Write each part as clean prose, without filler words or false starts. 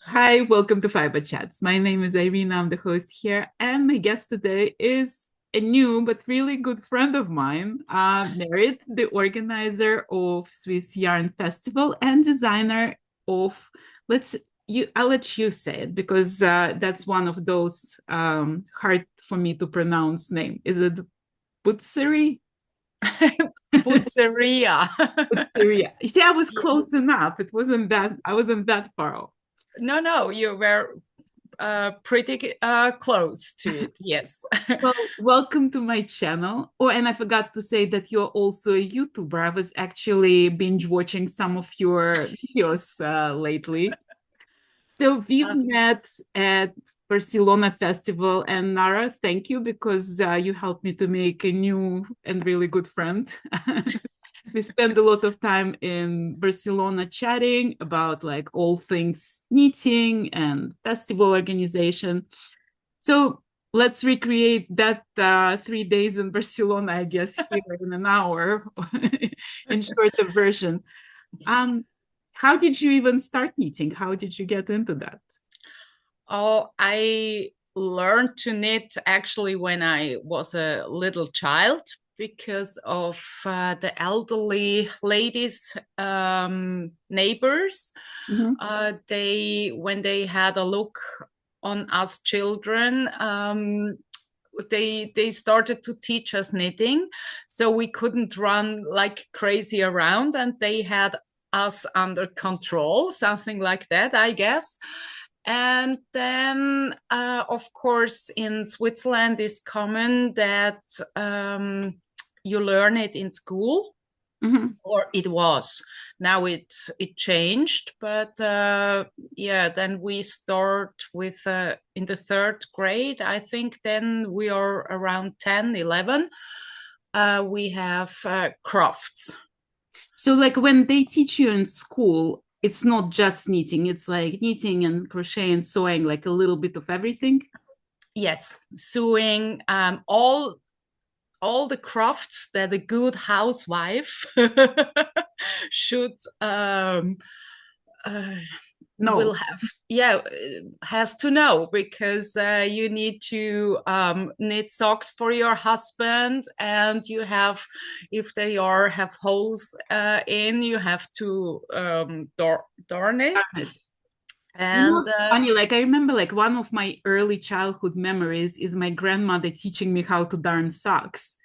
Hi, welcome to Fiberchats. My name is Irina, I'm the host here, and my guest today is a new but really good friend of mine, Meret, the organizer of Swiss Yarn Festival and designer of, I'll let you say it because that's one of those hard for me to pronounce name. Is it Butzeria? Butzeria. Butzeria. You see, I was Yeah. close enough. I wasn't that far off. No, you were pretty close to it. Yes. Well, welcome to my channel. Oh, and I forgot to say that you're also a YouTuber. I was actually binge watching some of your videos lately. So we've Uh, met at Barcelona Festival, and Nara, thank you because you helped me to make a new and really good friend. We spent a lot of time in Barcelona chatting about like all things knitting and festival organization. So let's recreate that 3 days in Barcelona, I guess, here in an hour in shorter version. Um, how did you even start knitting? How did you get into that? oh, I learned to knit actually when I was a little child because of the elderly ladies, neighbors. Mhm. When they had a look on us children, they started to teach us knitting, so we couldn't run like crazy around, and they had us under control, something like that, I guess. And then, of course, in Switzerland, is common that you learn it in school, Mhm. or it was. Now it changed, but yeah, then we start with in the third grade, I think. Then we are around 10, 11. We have crafts. So, like when they teach you in school, it's not just knitting, it's like knitting and crochet and sewing, like a little bit of everything. Yes, sewing, all the crafts that a good housewife should uh, will No. have, yeah, has to know, because you need to knit socks for your husband, and you have, if they are have holes in, you have to darn it. You know, And it's funny, like I remember like one of my early childhood memories is my grandmother teaching me how to darn socks.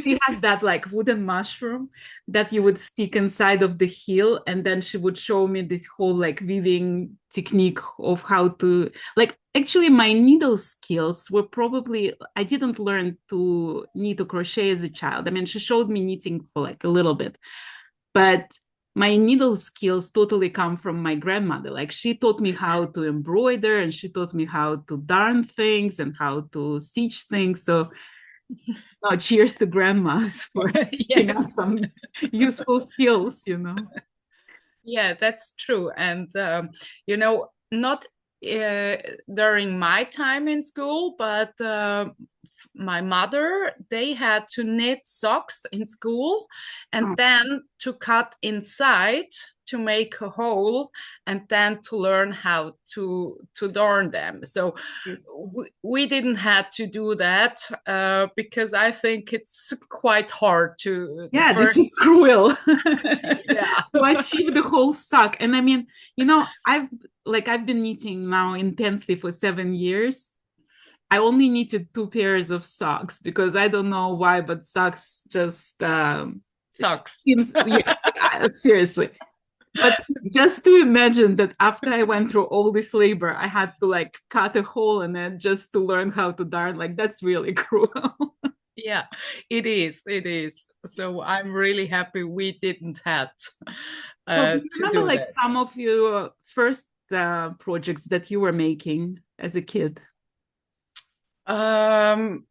She had that like wooden mushroom that you would stick inside of the heel, and then she would show me this whole like weaving technique of how to like actually my needle skills were probably I didn't learn to knit or crochet as a child. I mean, she showed me knitting for like a little bit, but my needle skills totally come from my grandmother. Like she taught me how to embroider and she taught me how to darn things and how to stitch things. So no, cheers to grandmas for teaching yes, us some useful skills, you know. yeah, that's true. And not uh, during my time in school, but my mother, they had to knit socks in school, and Oh, then to cut inside to make a hole, and then to learn how to darn them. So we didn't had to do that, because I think it's quite hard to the yeah, this is first. cruel. Yeah. To achieve the whole sock. And I mean, I've been knitting now intensely for 7 years. I only knitted two pairs of socks because I don't know why, but socks just Socks. seems yeah, seriously. But just to imagine that after I went through all this labor, I had to like cut a hole in it just to learn how to darn. Like that's really cruel. Yeah, it is. It is. So I'm really happy we didn't have Well, do you to remember do like that. some of your first projects that you were making as a kid? Um,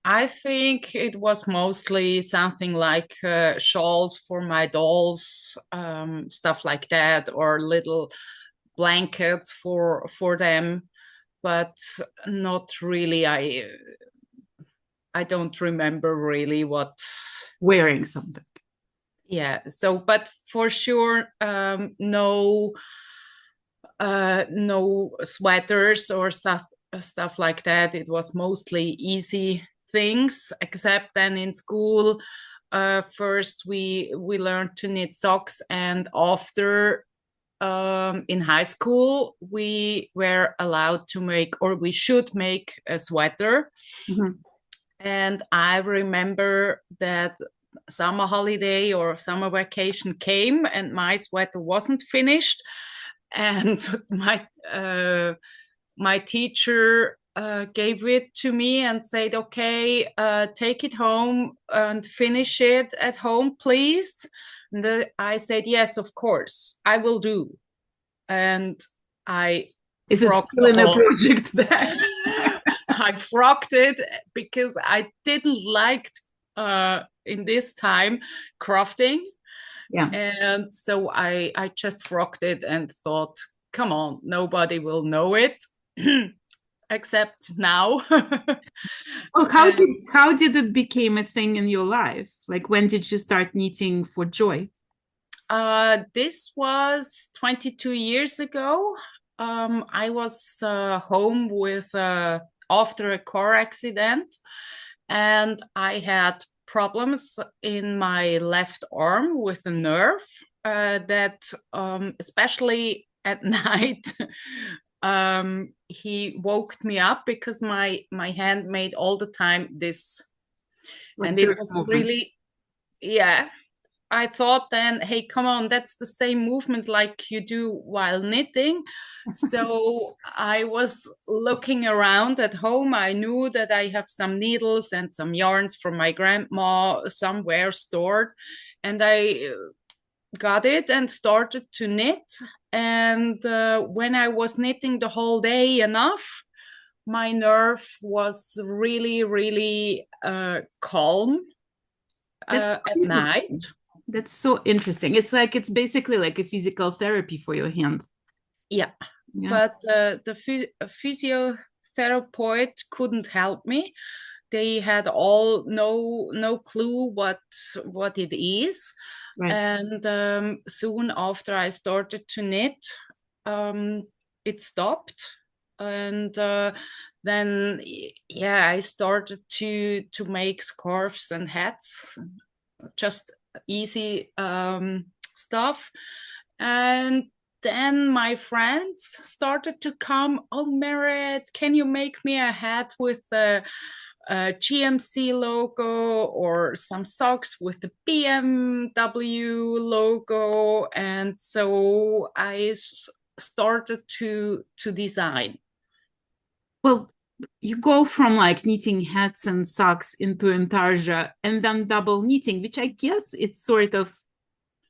I think it was mostly something like shawls for my dolls, stuff like that, or little blankets for them, but not really. I don't remember really what. Wearing something. Yeah. So, but for sure, no. no sweaters or stuff like that. It was mostly easy things, except then in school. First, we learned to knit socks, and after in high school, we were allowed to make, or we should make, a sweater. Mhm. And I remember that summer holiday or summer vacation came, and my sweater wasn't finished. And my teacher gave it to me and said, "Okay, take it home and finish it at home, please." And I said, "Yes, of course, I will do." And I Is it frocked still the in a whole. project then? I frocked it because I didn't like in this time crafting. Yeah. And so I just frocked it and thought, come on, nobody will know it except now. Well, And how did it become a thing in your life? Like when did you start knitting for joy? this was 22 years ago. I was home with after a car accident, and I had problems in my left arm with a nerve that, especially at night, he woke me up because my hand made all the time this, Like and it jerk was movement. really, yeah. I thought then, hey, come on, that's the same movement like you do while knitting. So I was looking around at home. I knew that I have some needles and some yarns from my grandma somewhere stored. And I got it and started to knit. And when I was knitting the whole day enough, my nerve was really, really calm That's at night. interesting. That's so interesting. It's like it's basically like a physical therapy for your hand. Yeah, Yeah. but the physiotherapist couldn't help me. They had all no clue what it is. Right. And soon after I started to knit, um, it stopped. And then yeah, I started to make scarves and hats, just easy stuff. And then my friends started to come. Oh, Meret, can you make me a hat with a GMC logo, or some socks with the BMW logo? And so I started to design. Well, you go from like knitting hats and socks into intarsia and then double knitting, which I guess it's sort of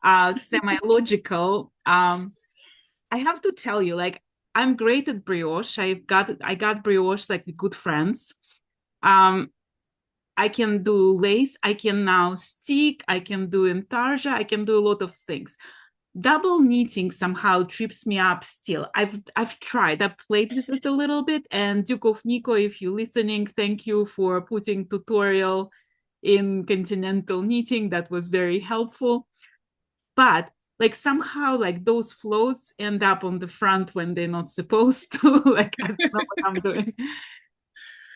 semi-logical. I have to tell you, like I'm great at brioche. I got brioche like with good friends. Um, I can do lace, I can now stick, I can do intarsia, I can do a lot of things. Double knitting somehow trips me up still. I've tried, I played with it a little bit, and Duke of Nico, if you're listening, thank you for putting tutorial in continental knitting. That was very helpful. But like somehow like those floats end up on the front when they're not supposed to. Like I don't know what I'm doing.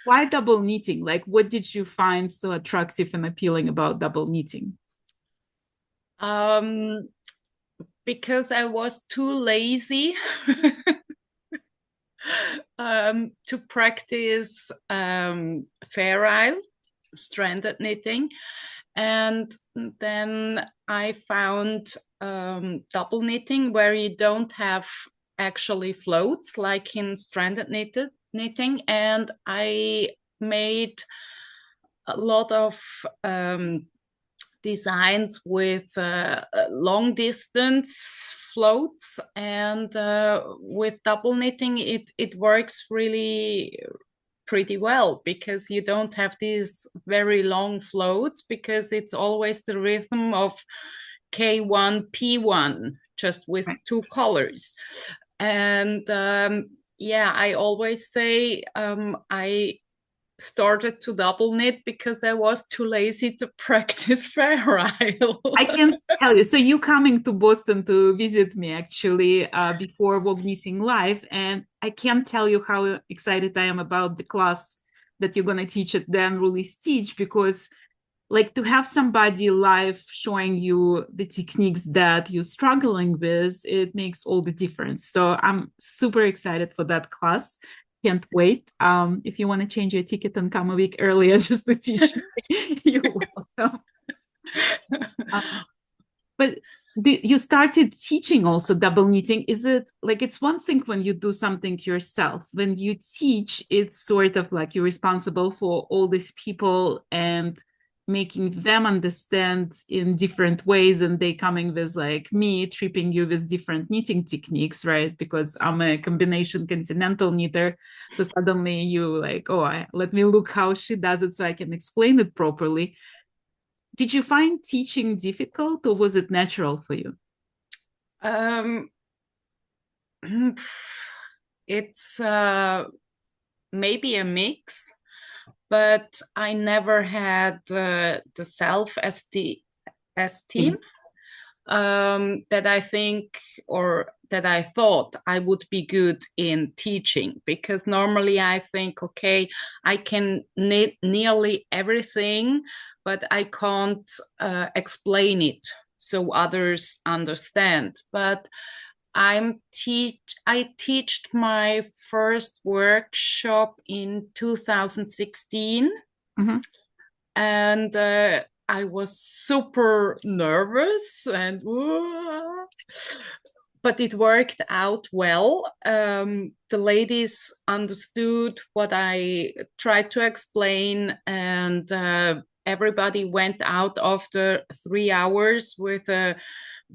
Why double knitting? Like what did you find so attractive and appealing about double knitting? Um, because I was too lazy to practice Fair Isle stranded knitting. And then I found double knitting where you don't have actually floats like in stranded knitting. And I made a lot of designs with long distance floats, and with double knitting it works really pretty well because you don't have these very long floats, because it's always the rhythm of K1 P1 just with Right. two colors. And yeah, I always say I started to double knit because I was too lazy to practice ferrule. I can tell you. So you coming to Boston to visit me actually before Vogue Knitting Live, and I can't tell you how excited I am about the class that you're gonna teach at the Unruly Stitch, because like to have somebody live showing you the techniques that you're struggling with, it makes all the difference. So I'm super excited for that class. Can't wait. If you want to change your ticket and come a week earlier just to teach me, you're welcome. But you started teaching also double knitting. Is it like, it's one thing when you do something yourself, when you teach, it's sort of like you're responsible for all these people and making them understand in different ways, and they coming with like me tripping you with different knitting techniques, right? Because I'm a combination continental knitter, so suddenly you like, oh, let me look how she does it so I can explain it properly. Did you find teaching difficult, or was it natural for you? Um, it's maybe a mix, but I never had the self-esteem that I think, or that I thought I would be good in teaching, because normally I think, okay, I can knit nearly everything, but I can't explain it so others understand. But I teached my first workshop in 2016, Mm-hmm. and I was super nervous and but it worked out well. The ladies understood what I tried to explain, and everybody went out after 3 hours with a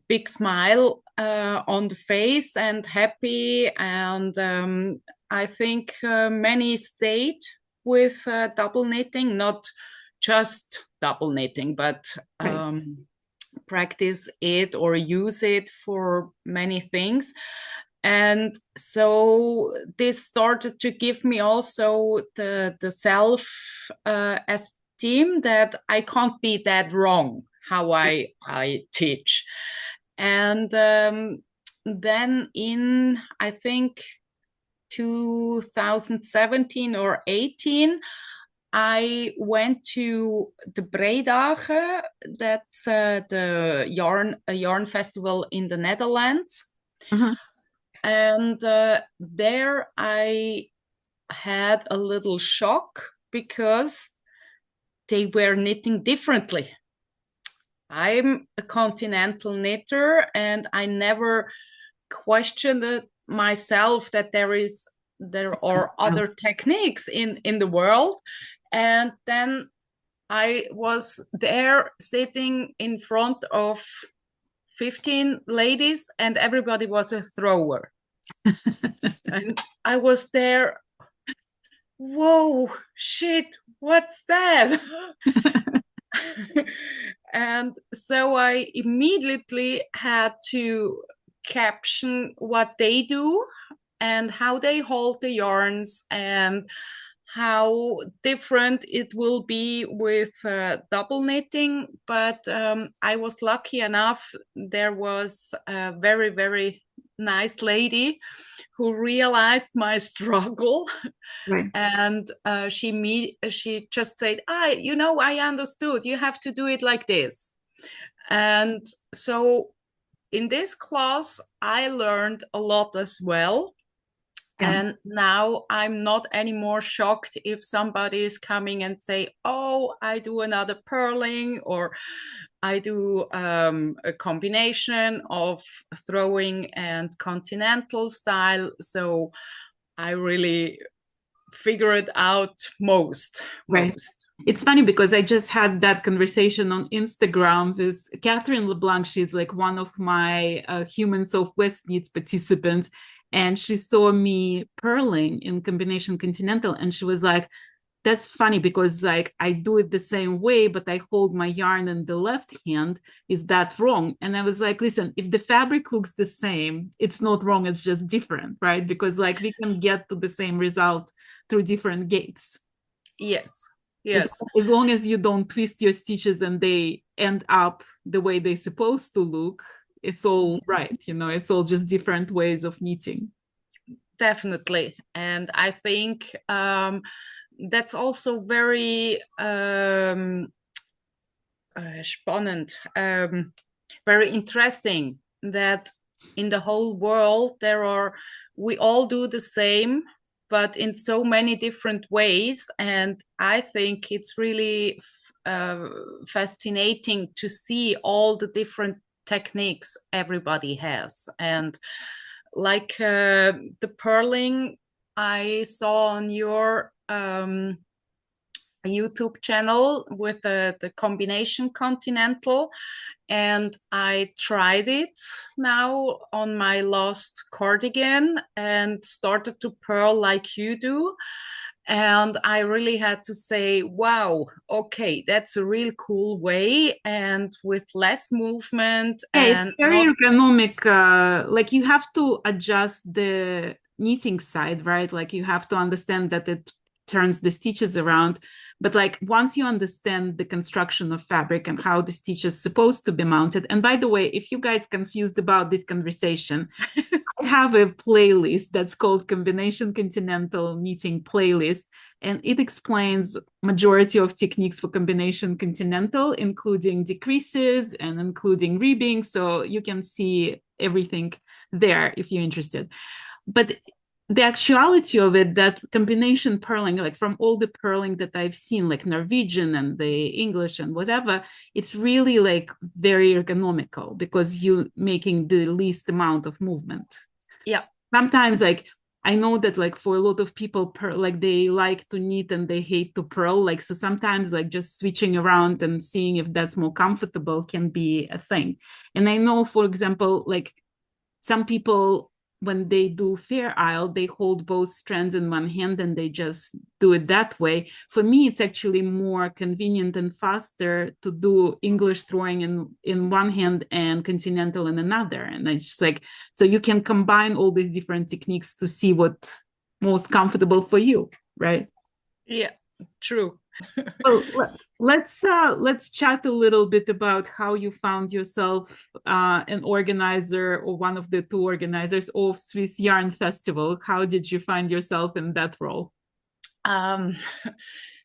big smile on the face and happy. And I think many stayed with double knitting, not just double knitting, but Right. practice it or use it for many things. And so this started to give me also the self esteem that I can't be that wrong how I teach. And then in, I think, 2017 or 18, I went to the Bredagen. That's the yarn festival in the Netherlands. Uh-huh. And there I had a little shock because they were knitting differently. I'm a continental knitter, and I never questioned it myself that there are other techniques in the world. And then I was there sitting in front of 15 ladies, and everybody was a thrower. And I was there, whoa, shit, what's that? And so I immediately had to caption what they do and how they hold the yarns, and how different it will be with double knitting. But I was lucky enough, there was a very, very nice lady who realized my struggle. Right. And she just said, I understood, you have to do it like this. And so in this class I learned a lot as well. Yeah. And now I'm not anymore shocked if somebody is coming and say, oh, I do another purling, or I do a combination of throwing and continental style. So I really figure it out most. Right. It's funny because I just had that conversation on Instagram with Catherine LeBlanc. She's like one of my Human Southwest Needs participants. And she saw me purling in combination continental. And she was like, that's funny because like I do it the same way, but I hold my yarn in the left hand. Is that wrong? And I was like, listen, if the fabric looks the same, it's not wrong. It's just different, right? Because like we can get to the same result through different gates. Yes, As, yes, as long as you don't twist your stitches and they end up the way they're supposed to look, it's all right. It's all just different ways of knitting. definitely. And I think that's also very spannend, very interesting that in the whole world we all do the same, but in so many different ways. And I think it's really fascinating to see all the different techniques everybody has. And like the purling I saw on your YouTube channel with the combination continental, and I tried it now on my last cardigan and started to purl like you do. And I really had to say, wow, okay, that's a real cool way, and with less movement Yeah, it's and very not. ergonomic. Like you have to adjust the knitting side, right? Like you have to understand that it turns the stitches around. But like once you understand the construction of fabric and how the stitch is supposed to be mounted, and by the way, if you guys confused about this conversation, I have a playlist that's called Combination Continental Knitting Playlist, and it explains majority of techniques for combination continental, including decreases and including ribbing. So you can see everything there if you're interested. But the actuality of it, that combination purling, like from all the purling that I've seen, like Norwegian and the English and whatever, it's really like very ergonomical because you're making the least amount of movement. Yeah. Sometimes like I know that like for a lot of people like they like to knit and they hate to purl, like so sometimes like just switching around and seeing if that's more comfortable can be a thing. And I know, for example, like some people when they do fair isle, they hold both strands in one hand and they just do it that way. For me, it's actually more convenient and faster to do English throwing in one hand and continental in another. And it's just like, so you can combine all these different techniques to see what most comfortable for you, right? Yeah, true. Well, let's chat a little bit about how you found yourself an organizer or one of the two organizers of Swiss Yarn Festival. How did you find yourself in that role? Um,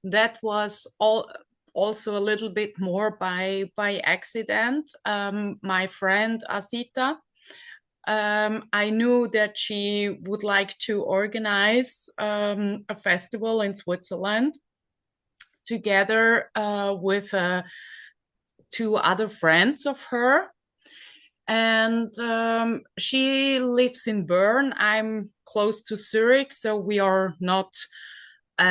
that was also a little bit more by accident. My friend Asita, I knew that she would like to organize a festival in Switzerland together with two other friends of her. And she lives in Bern. I'm close to Zurich, so we are not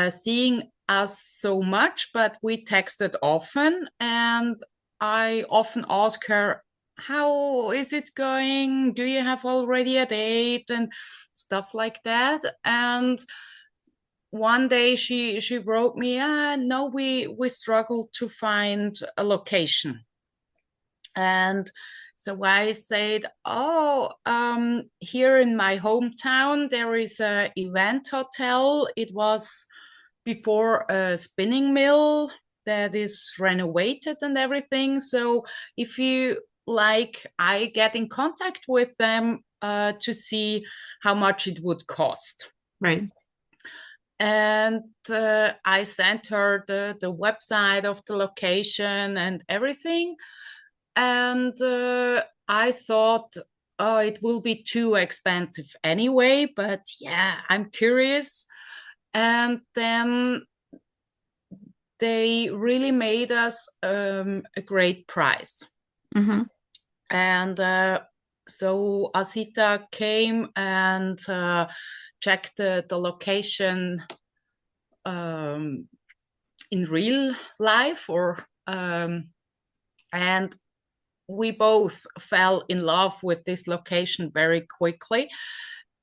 seeing us so much, but we texted often. And I often ask her, how is it going? Do you have already a date? And stuff like that. And one day she wrote me, no, we struggled to find a location. And so I said, oh, here in my hometown there is a event hotel. It was before a spinning mill that is renovated and everything. So if you like, I get in contact with them to see how much it would cost. Right. And I sent her the website of the location and everything. And I thought, oh, it will be too expensive anyway, but yeah, I'm curious. And then they really made us a great price. Mm-hmm. And so Asita came and checked the location um, in real life, and we both fell in love with this location very quickly.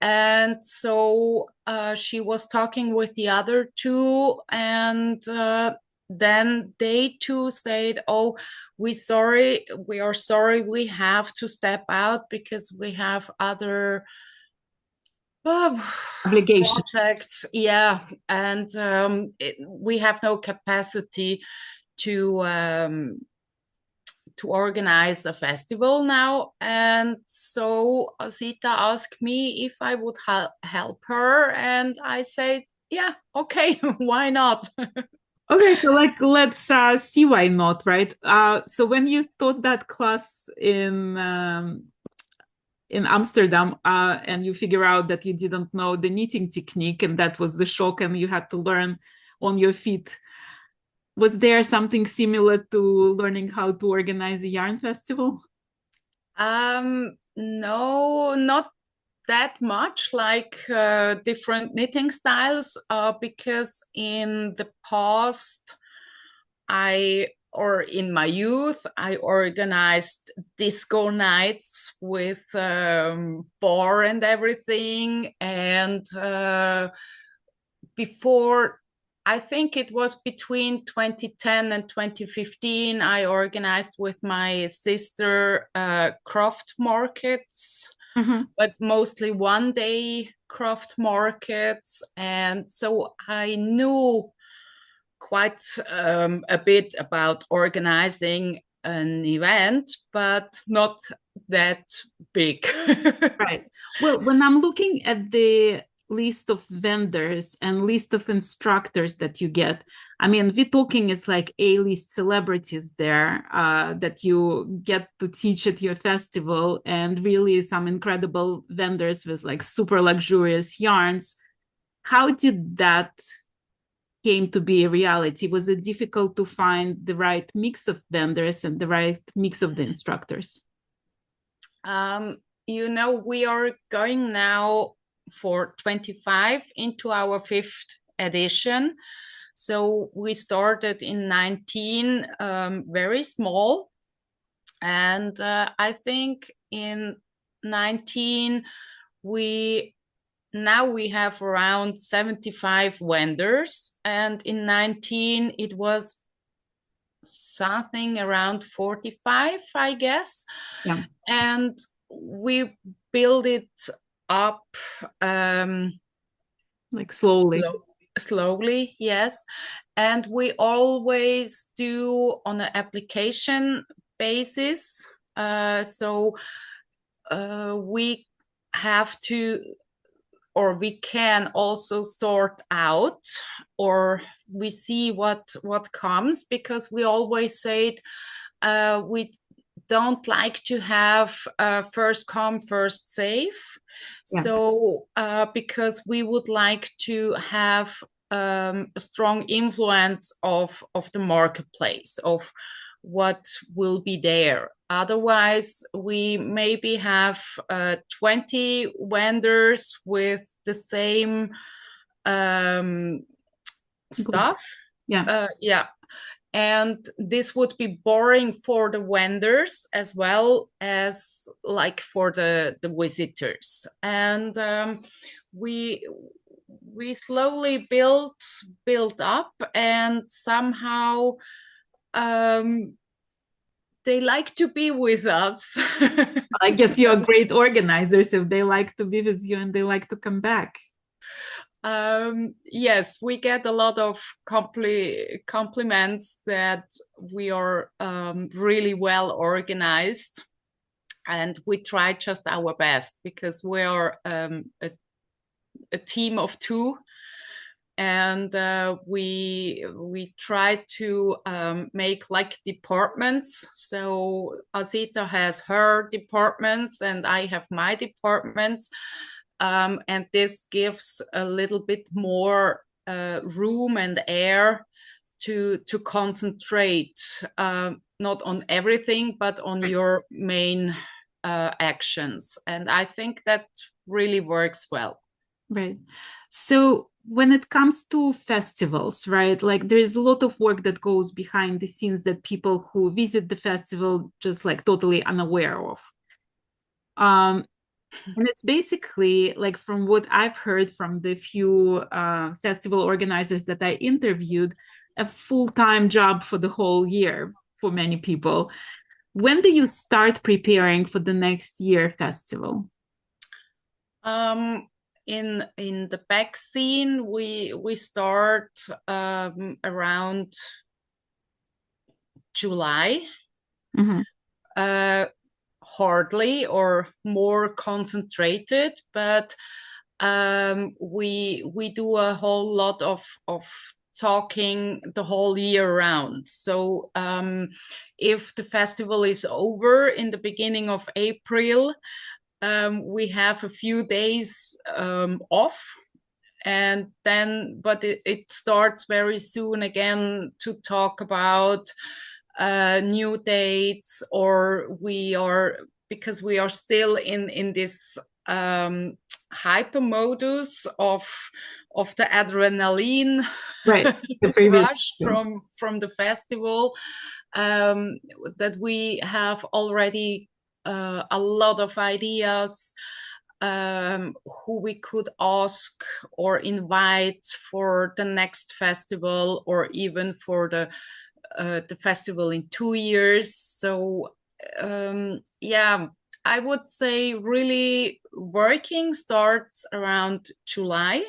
And so she was talking with the other two, and then they too said, oh, we are sorry, we have to step out because we have other Obligation. Projects, yeah, and we have no capacity to organize a festival now. And so Asita asked me if I would help her, and I said, yeah, okay, why not? Okay, so like let's see why not, right? So when you taught that class in Amsterdam, and you figure out that you didn't know the knitting technique, and that was the shock, and you had to learn on your feet. Was there something similar to learning how to organize a yarn festival? No, not that much, like different knitting styles, because in the past, or in my youth, I organized disco nights with bar and everything. And before, I think it was between 2010 and 2015, I organized with my sister craft markets, but mostly 1 day craft markets. And so I knew quite a bit about organizing an event, but not that big. Right. Well, when I'm looking at the list of vendors and list of instructors that you get, I mean, we're talking it's like A-list celebrities there that you get to teach at your festival, and really some incredible vendors with like super luxurious yarns. How did that came to be a reality? Was it difficult to find the right mix of vendors and the right mix of the instructors? We are going now for 25 into our fifth edition. So we started in 19, very small. And I think in 19, now we have around 75 vendors. And in 19, it was something around 45, I guess. Yeah. And we build it up like slowly. Slowly, yes. And we always do on an application basis. So we have to, or we can also sort out, or we see what comes, because we always say we don't like to have first come first save. Yeah. So because we would like to have a strong influence of the marketplace, of what will be there. Otherwise, we maybe have 20 vendors with the same stuff. Yeah. Yeah. And this would be boring for the vendors as well as like for the visitors. And we slowly built up, and somehow they like to be with us. I guess you're great organizers if they like to be with you and they like to come back. Yes, we get a lot of compliments that we are really well organized, and we try just our best, because we are a team of two, and we try to make like departments. So Asita has her departments and I have my departments. And this gives a little bit more room and air to concentrate, not on everything, but on your main actions. And I think that really works well. Right. So when it comes to festivals, right, like there is a lot of work that goes behind the scenes that people who visit the festival just like totally unaware of. And it's basically like, from what I've heard from the few festival organizers that I interviewed, a full-time job for the whole year for many people. When do you start preparing for the next year festival? in the back scene, we start around July. Mm-hmm. Hardly or more concentrated, but we do a whole lot of talking the whole year round. So if the festival is over in the beginning of April, we have a few days off, and then but it starts very soon again to talk about new dates, or because we are still in this hyper modus of the adrenaline Right. The previous. rush from the festival, that we have already a lot of ideas, who we could ask or invite for the next festival, or even for the festival in 2 years. So yeah, I would say really working starts around July.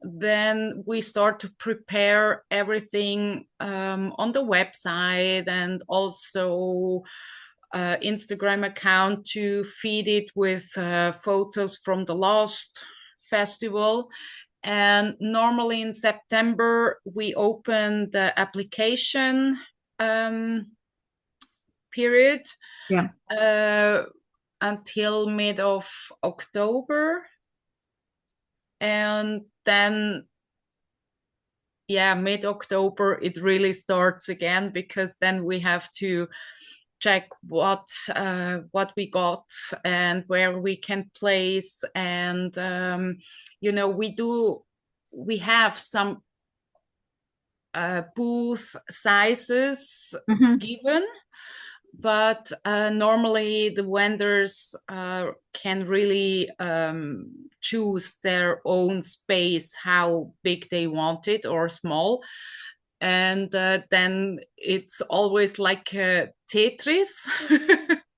Then we start to prepare everything on the website, and also Instagram account to feed it with photos from the last festival. And normally in September, we open the application period Yeah. until mid of October. And then, yeah, mid October, it really starts again, because then we have to check what we got and where we can place. And we have some booth sizes Mm-hmm. given, but normally the vendors can really choose their own space, how big they want it or small. And then it's always like Tetris.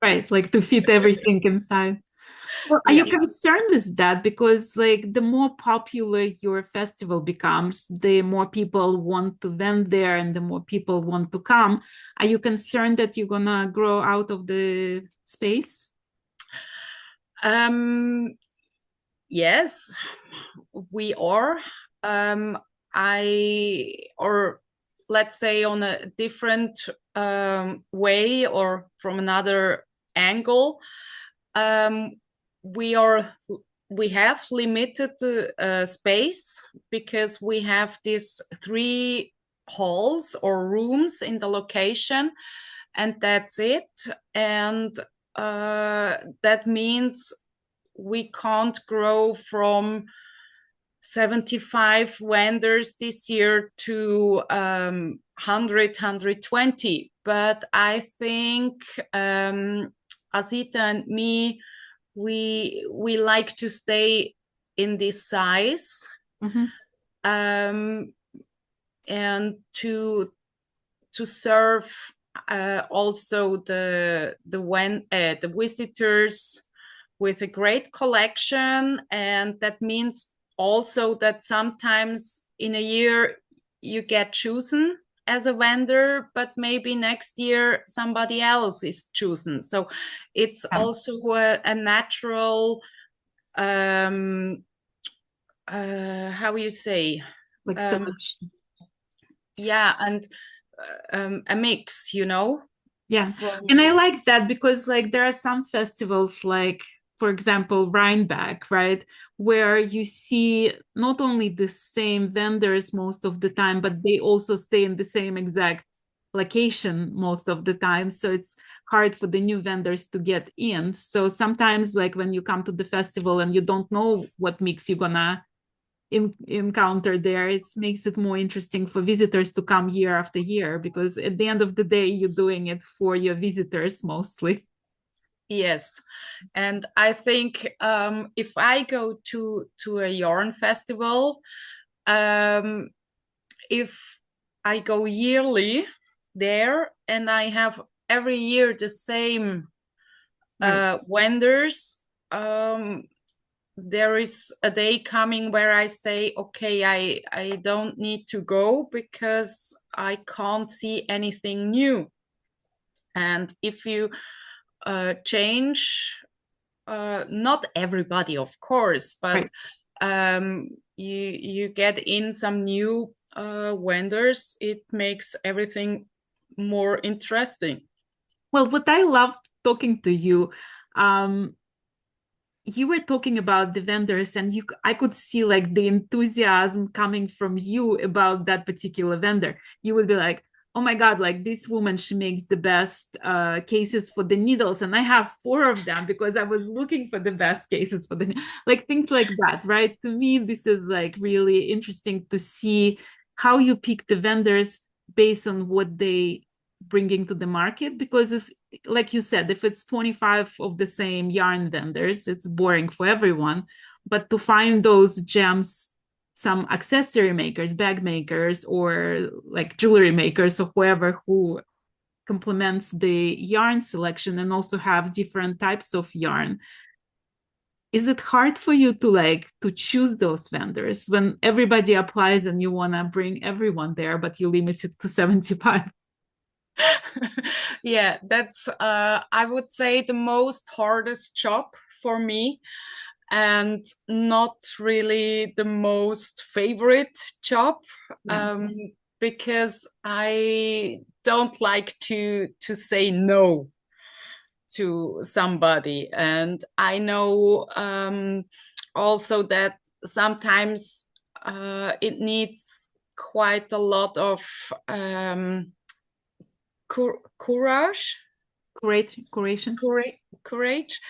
Right. Like to fit everything inside. Well, are Yeah. you concerned with that? Because like the more popular your festival becomes, the more people want to vend there and the more people want to come. Are you concerned that you're gonna grow out of the space? Yes, we are. Or let's say on a different way, or from another angle, um, we are we have limited space, because we have these 3 halls or rooms in the location, and that's it. And that means we can't grow from 75 vendors this year to 100, But I think Asita and me, we like to stay in this size, Mm-hmm. um, and to serve also the visitors with a great collection. And that means also that sometimes in a year you get chosen as a vendor, but maybe next year somebody else is chosen. So it's Yeah. also a natural, how you say, Like um, selection. yeah, and a mix, Yeah. from. And I like that because like there are some festivals like for example Rhinebeck, right? Where you see not only the same vendors most of the time, but they also stay in the same exact location most of the time. So it's hard for the new vendors to get in. So sometimes like when you come to the festival and you don't know what mix you're gonna encounter there, it makes it more interesting for visitors to come year after year, because at the end of the day you're doing it for your visitors mostly. Yes, and I think if I go to a yarn festival, um, if I go yearly there, and I have every year the same Right. vendors, um, there is a day coming where I say, okay, I don't need to go because I can't see anything new. And if you change, not everybody, of course, but Right. you get in some new vendors, it makes everything more interesting. Well, what I love talking to you, um, you were talking about the vendors, and I could see like the enthusiasm coming from you about that particular vendor. You would be like, oh my God, like this woman, she makes the best cases for the needles, and I have four of them because I was looking for the best cases for the like things like that, right? To me, this is like really interesting to see how you pick the vendors based on what they bringing to the market, because it's like you said, if it's 25 of the same yarn vendors, it's boring for everyone. But to find those gems, some accessory makers, bag makers, or like jewelry makers, or whoever who complements the yarn selection and also have different types of yarn, is it hard for you to like to choose those vendors when everybody applies and you want to bring everyone there, but you limit it to 75? Yeah, that's I would say the most hardest job for me, and not really the most favorite job, Yeah. um, because I don't like to say no to somebody, and I know also that sometimes it needs quite a lot of courage, Great curation. courage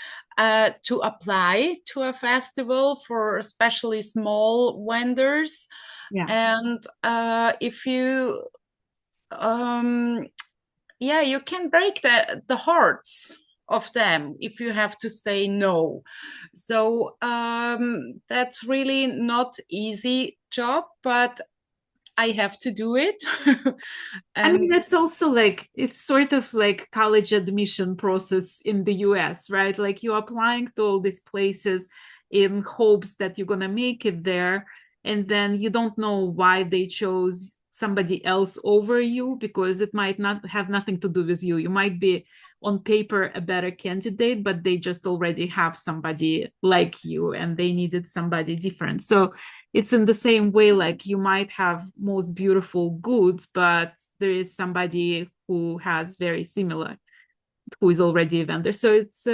to apply to a festival for especially small vendors. Yeah. And if you, um, yeah, you can break the hearts of them if you have to say no. So that's really not easy job, but I have to do it. I mean, And that's also like it's sort of like college admission process in the US, right? Like you're applying to all these places in hopes that you're gonna make it there, and then you don't know why they chose somebody else over you because it might not have nothing to do with you. You might be on paper a better candidate, but they just already have somebody like you and they needed somebody different. So it's in the same way, like you might have most beautiful goods, but there is somebody who has very similar, who is already a vendor. So it's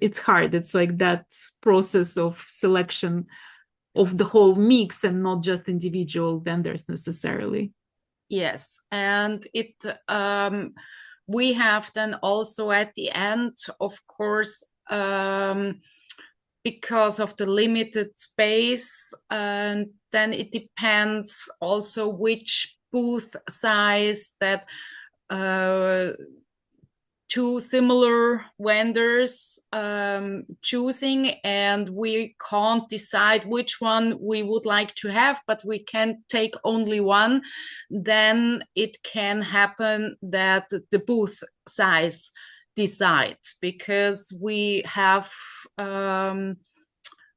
it's hard. It's like that process of selection of the whole mix and not just individual vendors necessarily. yes, and it we have then also at the end, of course, because of the limited space, and then it depends also which booth size that uh, two similar vendors choosing, and we can't decide which one we would like to have, but we can take only one. Then it can happen that the booth size decides, because we have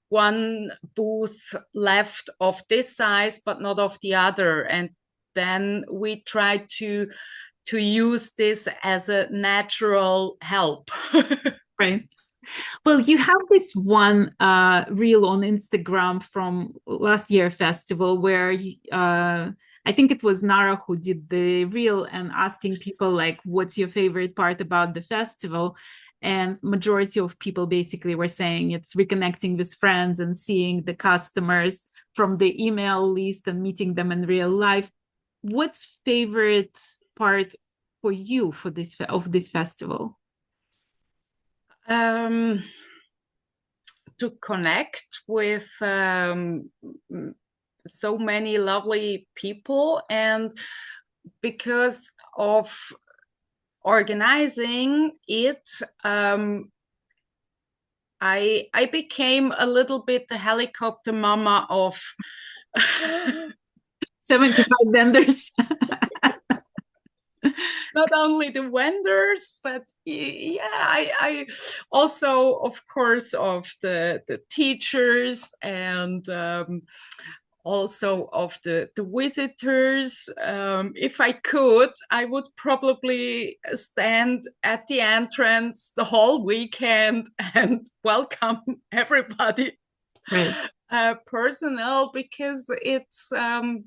one booth left of this size but not of the other, and then we try to use this as a natural help. Right. Well, you have this one reel on Instagram from last year festival where I think it was Nara who did the reel and asking people like, "What's your favorite part about the festival?" And majority of people basically were saying it's reconnecting with friends and seeing the customers from the email list and meeting them in real life. What's favorite part for you for this festival? um, to connect with so many lovely people, and because of organizing it, I became a little bit the helicopter mama of 75 vendors. not only the Wenders, but yeah, I also, of course, of the teachers and also of the visitors. If I could, I would probably stand at the entrance the whole weekend and welcome everybody Right. personnel, because it's the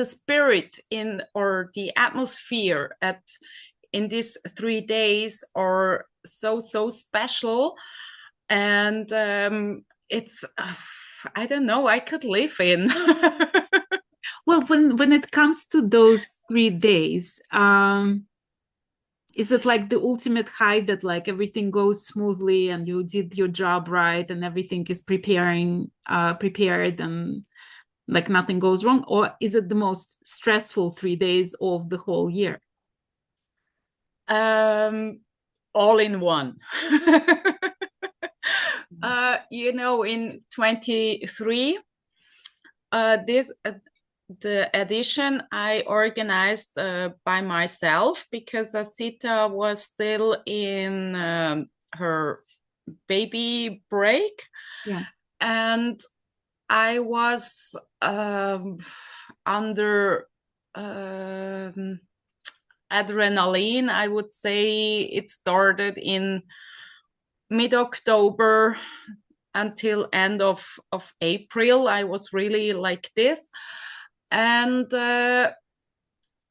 spirit in, or the atmosphere at in these 3 days are so special. And it's I don't know, I could live in. Well, when it comes to those 3 days, is it like the ultimate high that like everything goes smoothly and you did your job right and everything is prepared and like nothing goes wrong? Or is it the most stressful 3 days of the whole year? All in one. In 23, this the edition I organized by myself, because Asita was still in her baby break. Yeah. And I was under adrenaline. I would say it started in mid-October until end of April. I was really like this. And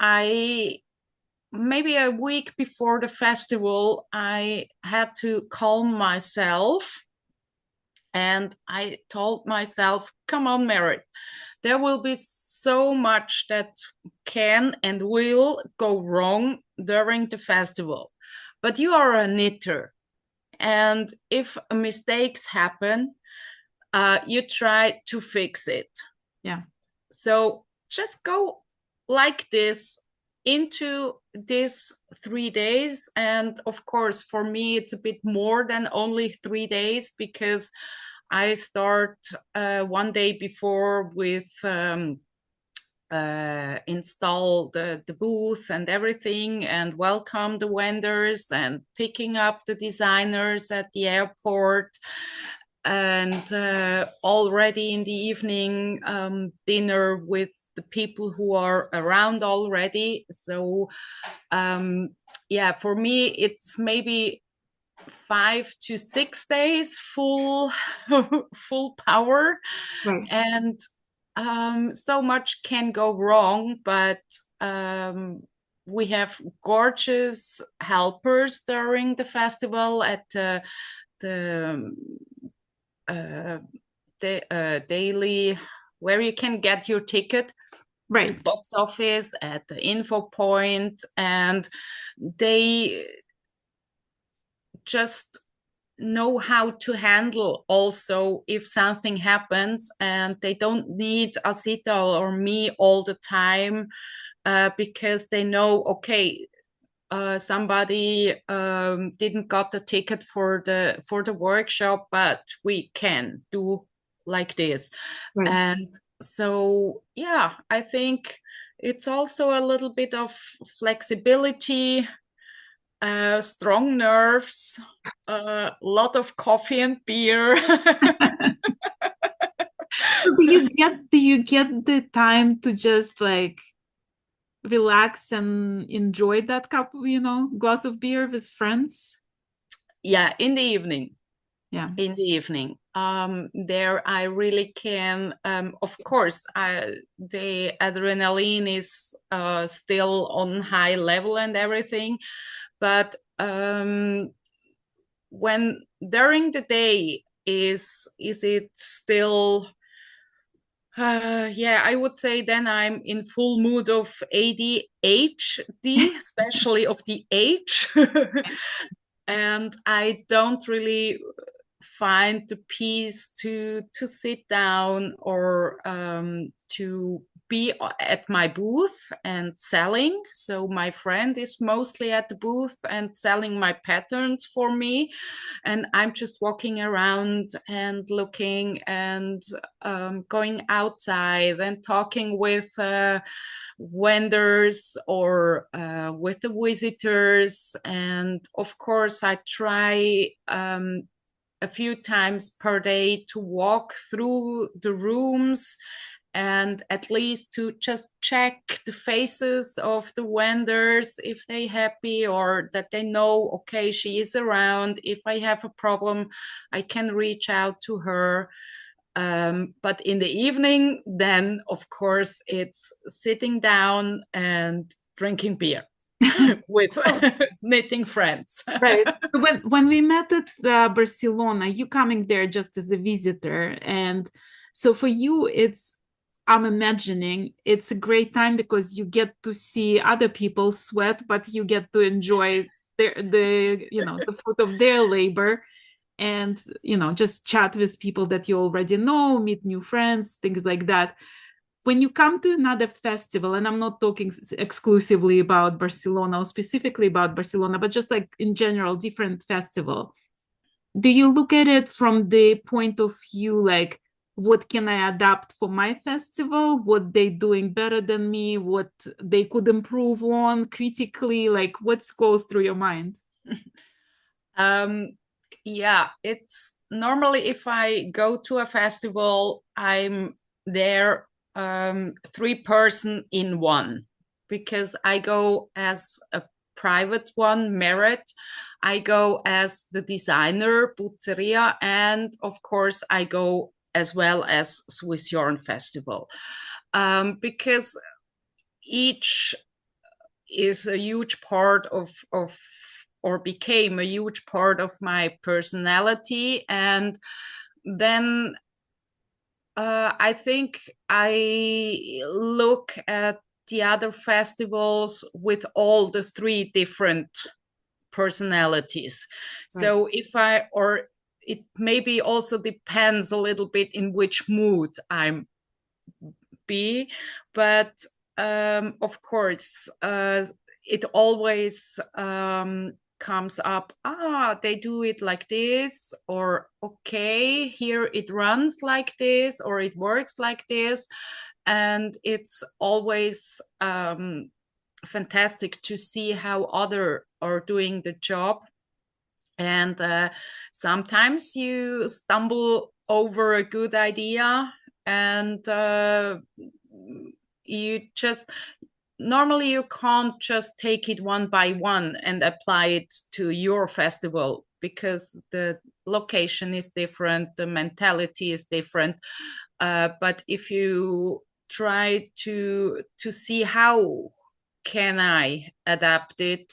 I maybe a week before the festival, I had to calm myself. And I told myself, come on, Meret, there will be so much that can and will go wrong during the festival. But you are a knitter. And if mistakes happen, you try to fix it. Yeah. So just go like this into these 3 days. And of course, for me, it's a bit more than only 3 days, because I start one day before with install the booth and everything, and welcome the vendors, and picking up the designers at the airport. And already in the evening, dinner with the people who are around already. So yeah, for me, it's maybe 5 to 6 days full full power. Right. And so much can go wrong, but we have gorgeous helpers during the festival at the uh, daily, where you can get your ticket, Right. box office, at the info point. And they just know how to handle also if something happens, and they don't need Asita or me all the time, because they know, okay, somebody didn't got the ticket for the workshop, but we can do like this. Right. And so yeah, I think it's also a little bit of flexibility, strong nerves, a lot of coffee and beer. So do you get the time to just like relax and enjoy that cup of, glass of beer with friends? Yeah, in the evening. Yeah. In the evening, there I really can. Of course, the adrenaline is still on high level and everything, but when during the day, is it still yeah, I would say then I'm in full mood of ADHD, especially of the H. And I don't really find the peace to sit down, or to be at my booth and selling. So my friend is mostly at the booth and selling my patterns for me. And I'm just walking around and looking and going outside and talking with vendors or with the visitors. And of course, I try a few times per day to walk through the rooms and at least to just check the faces of the vendors if they happy or that they know, okay, she is around. If I have a problem, I can reach out to her. But in the evening, then of course it's sitting down and drinking beer with knitting friends. Right. So when we met at Barcelona, you coming there just as a visitor, and so for you, I'm imagining it's a great time because you get to see other people sweat, but you get to enjoy the fruit of their labor, and just chat with people that you already know, meet new friends, things like that. When you come to another festival, and I'm not talking exclusively about Barcelona or specifically about Barcelona, but just like in general, different festival, do you look at it from the point of view like, what can I adapt for my festival? What they doing better than me? What they could improve on critically? Like, what goes through your mind? um, yeah, it's normally if I go to a festival, I'm there 3 person in one because I go as a private one, Meret. I go as the designer, Butzeria, and of course I go as well as Swiss Yarn Festival because each is a huge part of or became a huge part of my personality. And then I think I look at the other festivals with all the 3 different personalities. Right. So if I, or it maybe also depends a little bit in which mood I'm be, but of course, it always comes up, they do it like this, or okay, here it runs like this, or it works like this. And it's always fantastic to see how other are doing the job. And sometimes you stumble over a good idea and you just normally you can't just take it one by one and apply it to your festival because the location is different, the mentality is different. But if you try to see how can I adapt it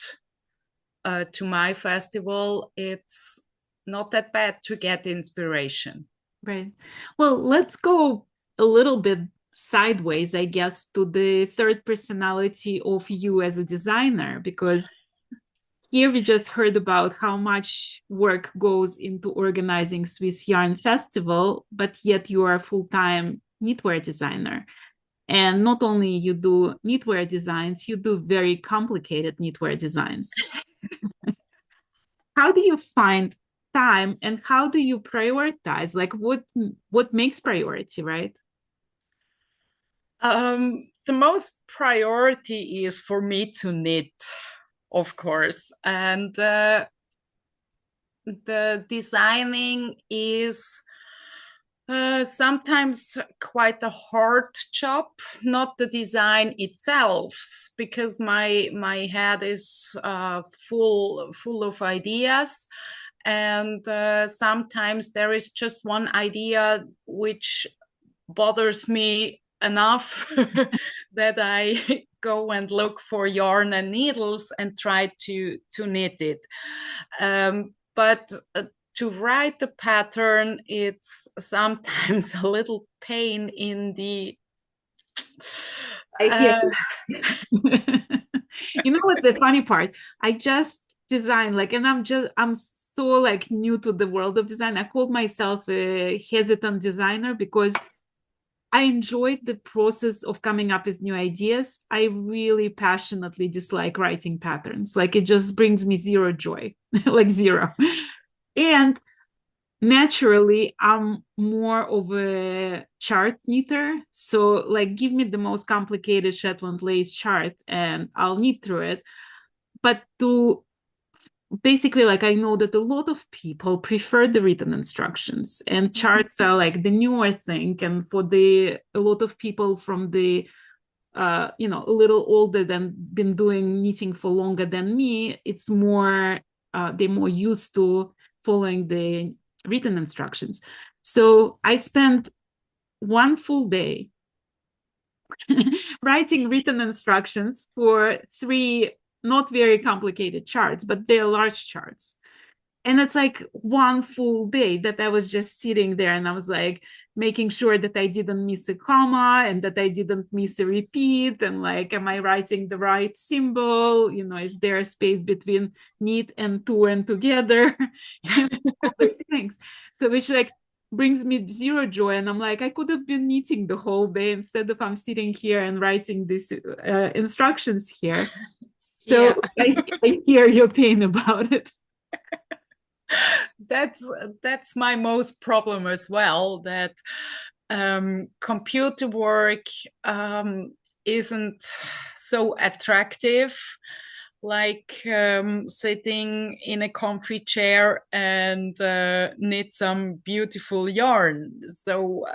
to my festival, it's not that bad to get inspiration. Right. Well, let's go a little bit sideways, I guess, to the third personality of you as a designer, because here we just heard about how much work goes into organizing Swiss Yarn Festival, but yet you are a full-time knitwear designer. And not only you do knitwear designs, you do very complicated knitwear designs. How do you find time and how do you prioritize? Like what makes priority, right? The most priority is for me to knit, of course, and the designing is sometimes quite a hard job, not the design itself, because my head is full of ideas, and sometimes there is just one idea which bothers me enough that I go and look for yarn and needles and try to knit it. But to write the pattern, it's sometimes a little pain in the. I hear you know what the funny part? I just designed like, and I'm so like new to the world of design. I called myself a hesitant designer because I enjoyed the process of coming up with new ideas. I really passionately dislike writing patterns. Like, it just brings me zero joy, like zero. And naturally, I'm more of a chart knitter. So, like, give me the most complicated Shetland lace chart and I'll knit through it. But to basically, like, I know that a lot of people prefer the written instructions, and charts are like the newer thing. And for a lot of people from the a little older than been doing knitting for longer than me, it's more they're more used to following the written instructions. So I spent one full day writing written instructions for three not very complicated charts, but they're large charts. And it's like one full day that I was just sitting there, and I was like making sure that I didn't miss a comma and that I didn't miss a repeat. And like, am I writing the right symbol? Is there a space between knit and two and together? All these things. So which like brings me zero joy. And I'm like, I could have been knitting the whole day instead of I'm sitting here and writing these instructions here. So yeah. I hear your pain about it. That's my most problem as well, that computer work isn't so attractive, like sitting in a comfy chair and knit some beautiful yarn. So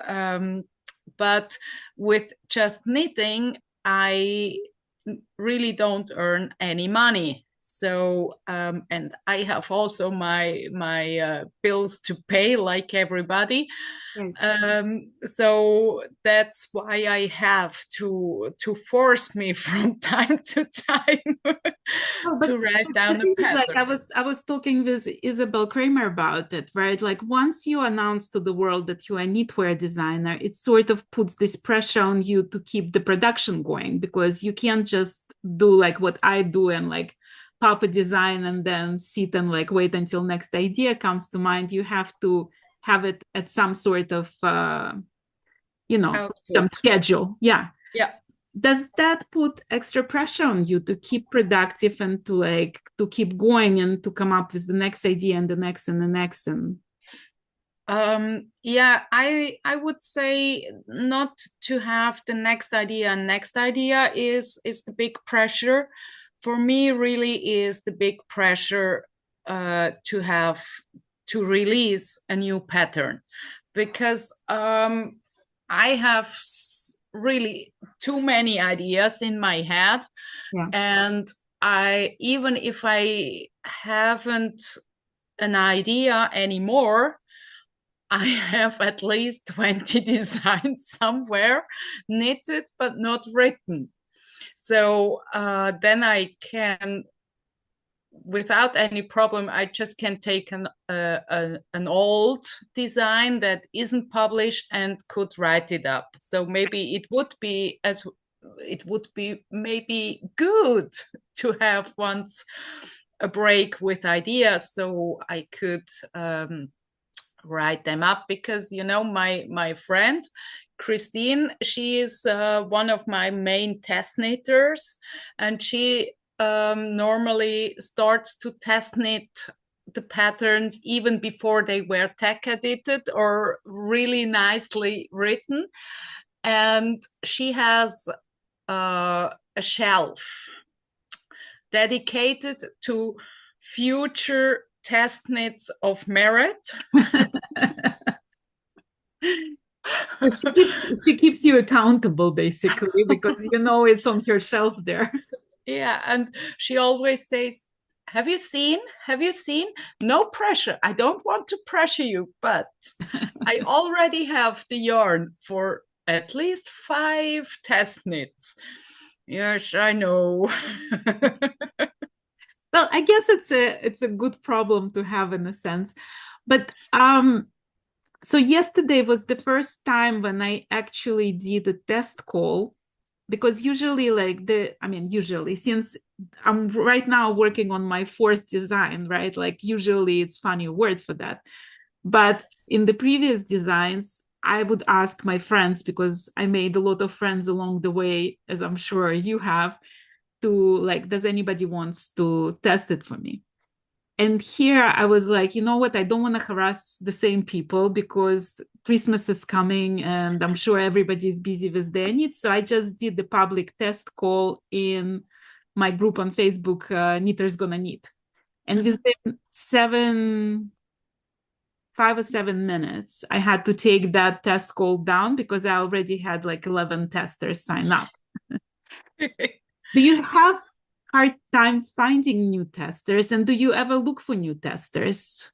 but with just knitting, I really don't earn any money. So and I have also my bills to pay like everybody. So that's why I have to force me from time to time to write down a pattern. Like I was talking with Isabel Kramer about it, right? Like, once you announce to the world that you are a knitwear designer, it sort of puts this pressure on you to keep the production going, because you can't just do like what I do and like pop a design and then sit and like wait until next idea comes to mind. You have to have it at some sort of some schedule. Yeah Does that put extra pressure on you to keep productive and to keep going and to come up with the next idea and the next and the next? And I would say not to have the next idea is the big pressure. For me, really is the big pressure to release a new pattern, because I have really too many ideas in my head. And even if I haven't an idea anymore, I have at least 20 designs somewhere knitted but not written. So then I can, without any problem, I just can take an old design that isn't published and could write it up. So maybe it would be maybe good to have once a break with ideas, so I could write them up. Because my friend Christine, she is one of my main test knitters, and she normally starts to test knit the patterns even before they were tech edited or really nicely written. And she has a shelf dedicated to future test knits of Meret. She keeps you accountable, basically, because it's on your shelf there. Yeah, and she always says, have you seen? No pressure. I don't want to pressure you, but I already have the yarn for at least 5 test knits. Yes, I know. Well, I guess it's a good problem to have in a sense. But so yesterday was the first time when I actually did a test call, because usually since I'm right now working on my 4th design, right? Like, usually it's funny word for that. But in the previous designs, I would ask my friends, because I made a lot of friends along the way, as I'm sure you have, to like, does anybody wants to test it for me? And here I was like, you know what? I don't want to harass the same people because Christmas is coming and I'm sure everybody's busy with their needs. So I just did the public test call in my group on Facebook, Knitters Gonna Knit. And Mhm. within 5 or 7 minutes, I had to take that test call down because I already had like 11 testers sign up. Do you have hard time finding new testers, and do you ever look for new testers?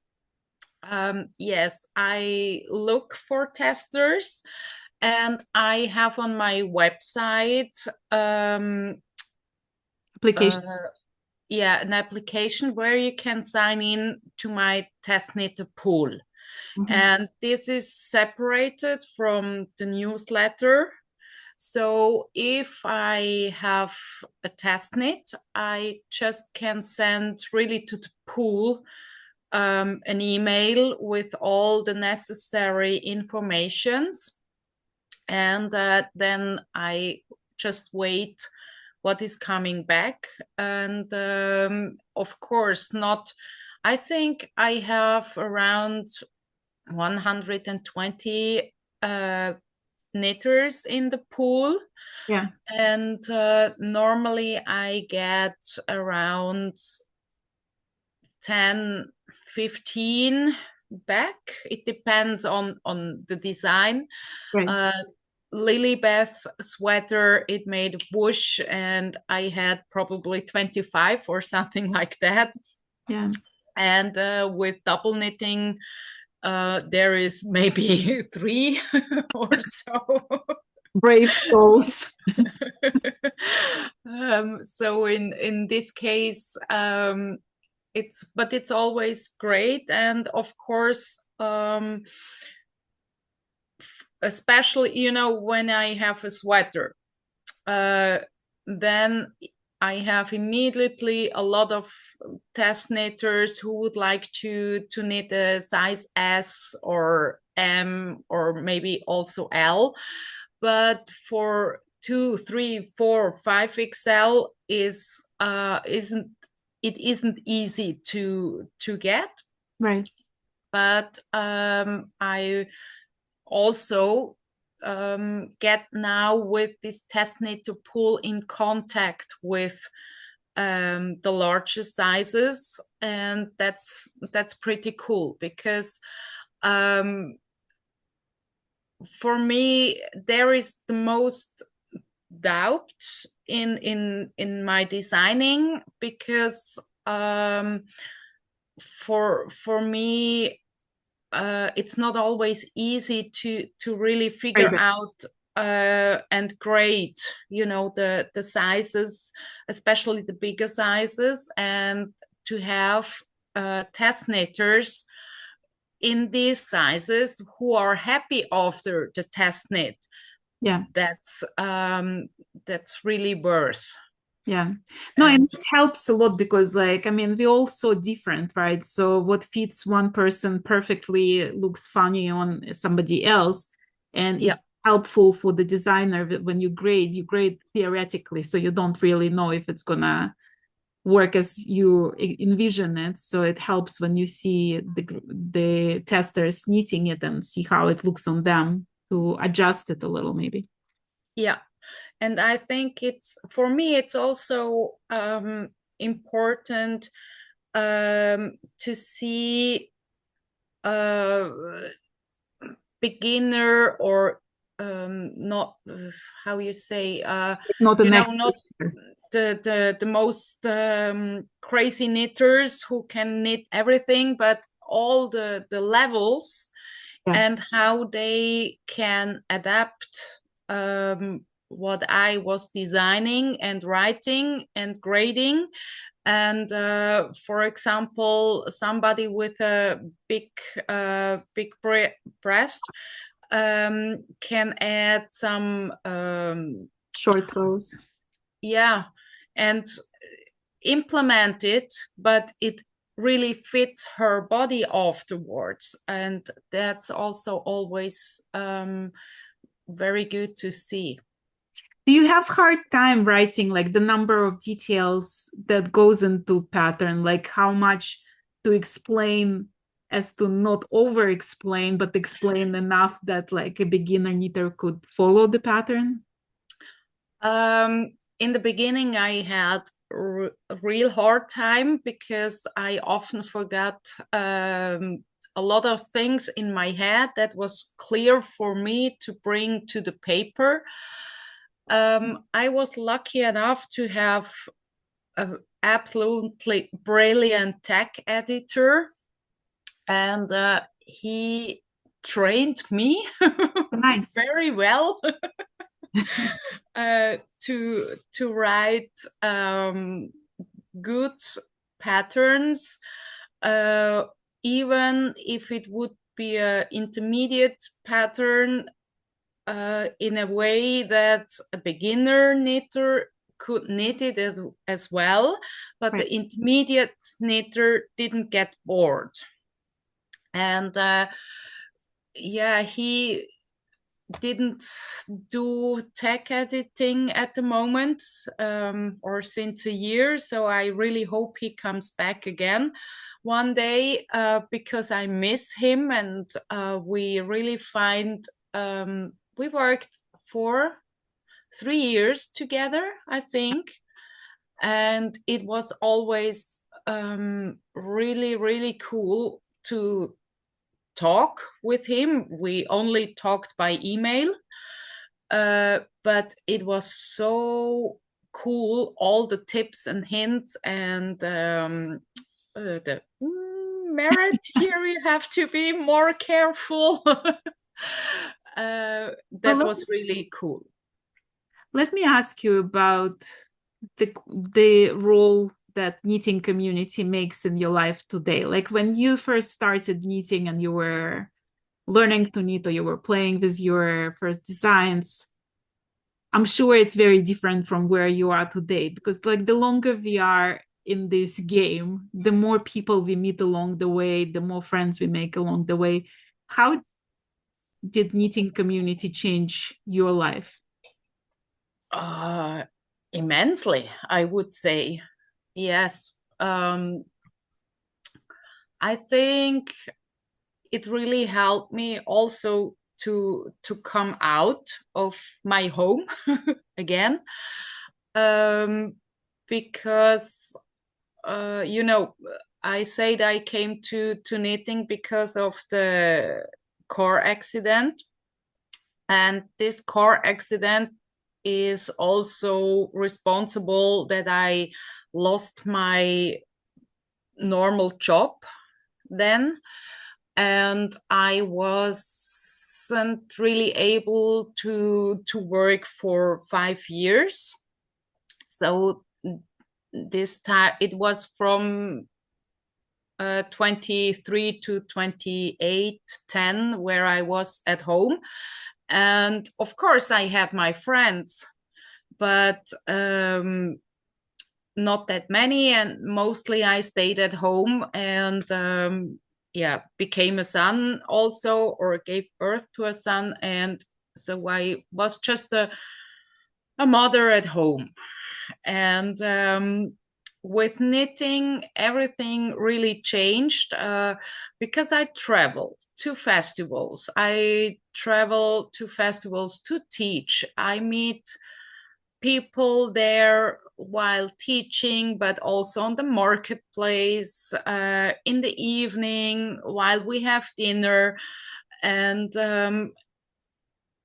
Yes, I look for testers, and I have on my website, Application. uh, yeah, an application where you can sign in to my testnet pool. Mhm. And this is separated from the newsletter. So if I have a testnet, I just can send really to the pool an email with all the necessary informations, and then I just wait what is coming back. And of course, not. I think I have around 120 knitters in the pool, Yeah, and normally I get around 10, 15 back. It depends on the design. right. uh Lilybeth sweater, it made whoosh, and I had probably 25 or something like that. Yeah, And with double knitting, there is maybe three or so. brave souls. So in this case, it's always great. And of course, especially, when I have a sweater, uh, then I have immediately a lot of test knitters who would like to knit a size S or M or maybe also L. But for 2, 3, 4, 5 XL isn't easy to get. Right. But I also get now with this test knit to pull in contact with the larger sizes, and that's pretty cool, because um, for me there is the most doubt in my designing, because for me it's not always easy to really Right. figure Right. out and grade, the sizes, especially the bigger sizes, and to have test knitters in these sizes who are happy after the test knit. Yeah. That's really worth. Yeah. No, and And it helps a lot because, like, I mean, we're all so different, right? So what fits one person perfectly looks funny on somebody else. And yeah, it's helpful for the designer when you grade theoretically. So you don't really know if it's gonna work as you envision it. So it helps when you see the testers knitting it and see how it looks on them to adjust it a little, maybe. yeah. And I think it's, for me it's also important to see uh, beginner or not, how you say, It's not an expert. not the most crazy knitters who can knit everything, but all the levels, Yeah. and how they can adapt what I was designing and writing and grading. And for example, somebody with a big breast can add some Short rows. yeah, and implement it, but it really fits her body afterwards. And that's also always very good to see. Do you have hard time writing like the number of details that goes into pattern, like how much to explain as to not over explain, but explain enough that like a beginner knitter could follow the pattern? In the beginning, I had a real hard time because I often forgot a lot of things in my head that was clear for me to bring to the paper. I was lucky enough to have an absolutely brilliant tech editor, and he trained me Nice. very well to write good patterns, uh, even if it would be an intermediate pattern, in a way that a beginner knitter could knit it as well, but Right. the intermediate knitter didn't get bored. And yeah, he didn't do tech editing at the moment, or since a year. So I really hope he comes back again one day, because I miss him. And we really find, we worked for 3 years together, I think. And it was always really, really cool to talk with him. We only talked by email, but it was so cool. All the tips and hints, and the Meret, here you have to be more careful. Well, That was really cool. let me ask you about the role that knitting community makes in your life today. Like when you first started knitting and you were learning to knit or you were playing with your first designs, I'm sure it's very different from where you are today because like the longer we are in this game, the more people we meet along the way, the more friends we make along the way. How did knitting community change your life? Uh, Immensely, I would say. Yes. I think it really helped me also to come out of my home again, um, because you know, I said I came to knitting because of the car accident, and this car accident is also responsible that I lost my normal job then, and I wasn't really able to work for 5 years. So this time it was from 23 to 28, 10, where I was at home. And of course, I had my friends, but not that many. And mostly I stayed at home, and yeah, became a son also, or gave birth to a son. And so I was just a mother at home. And with knitting, everything really changed, because I traveled to festivals. I travel to festivals to teach. I meet people there while teaching, but also on the marketplace, in the evening while we have dinner. And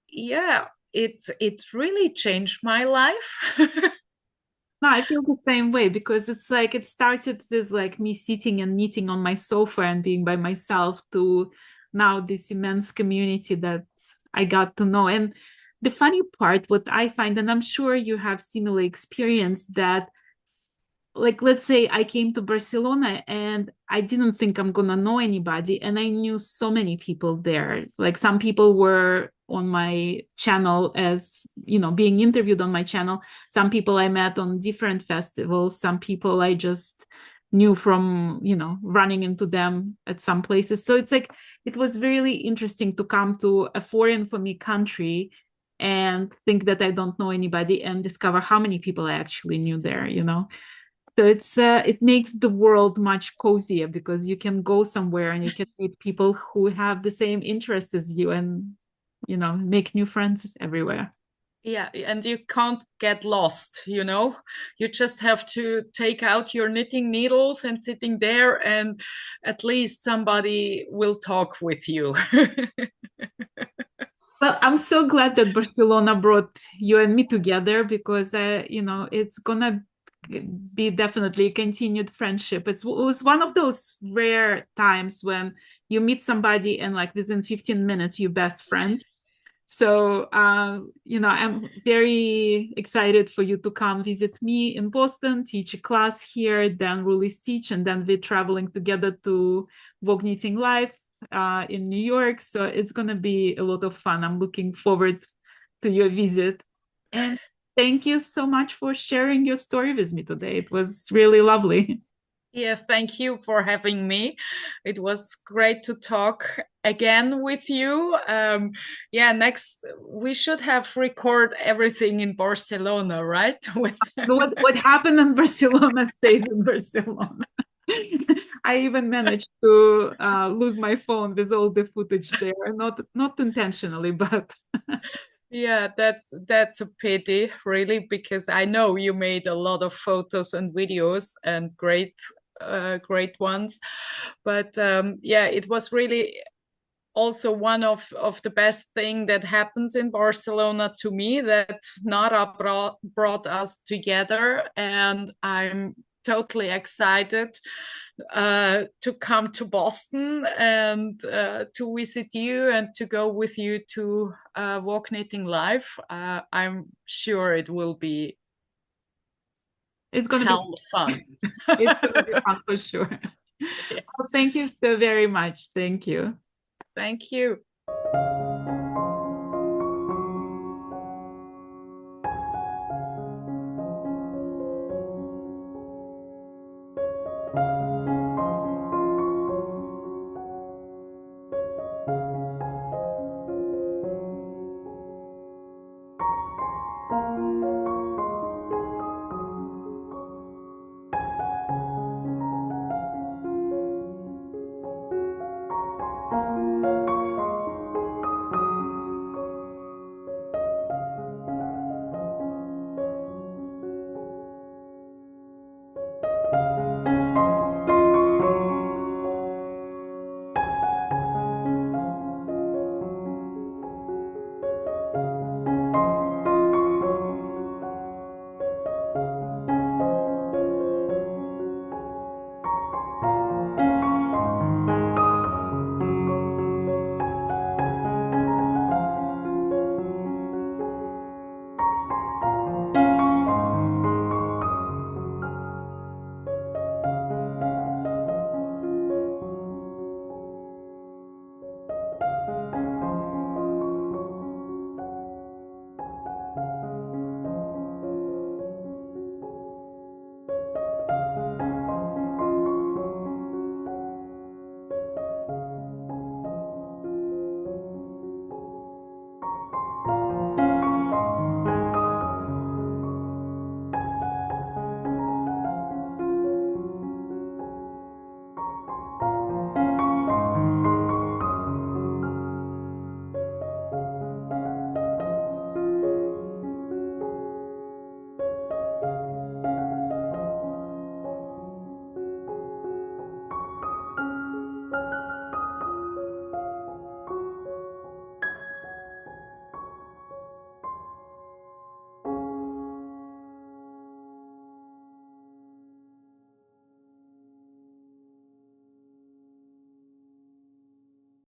yeah, it really changed my life. No, I feel the same way because it's like it started with like me sitting and knitting on my sofa and being by myself to now this immense community that I got to know. And the funny part, what I find, and I'm sure you have similar experience, that like let's say I came to Barcelona and I didn't think I'm gonna know anybody, and I knew so many people there. Like some people were on my channel as you know being interviewed on my channel. Some people I met on different festivals. Some people I just knew from, running into them at some places. So it's like, it was really interesting to come to a foreign for me country and think that I don't know anybody and discover how many people I actually knew there. So it makes the world much cozier because you can go somewhere and you can meet people who have the same interests as you and, make new friends everywhere. Yeah, and you can't get lost, You just have to take out your knitting needles and sitting there, and at least somebody will talk with you. Well, I'm so glad that Barcelona brought you and me together because, it's gonna be definitely a continued friendship. It was one of those rare times when you meet somebody and like within 15 minutes, you're best friends. So, I'm very excited for you to come visit me in Boston, teach a class here, then release teach, and then we're traveling together to Vogue Knitting Live in New York. So it's going to be a lot of fun. I'm looking forward to your visit. And thank you so much for sharing your story with me today. It was really lovely. Yeah, thank you for having me. It was great to talk again with you. Yeah, next we should have record everything in Barcelona, right? With What happened in Barcelona stays in Barcelona. I even managed to lose my phone with all the footage there, not intentionally, but yeah, that's a pity, really, because I know you made a lot of photos and videos and great ones. But yeah, it was really also one of the best thing that happens in Barcelona to me, that Nara brought us together, and I'm totally excited to come to Boston and to visit you and to go with you to Walk Knitting Live. I'm sure it will be it's going to be hell fun. it's going to be fun for sure. Yeah. Well, thank you so very much. Thank you. Thank you.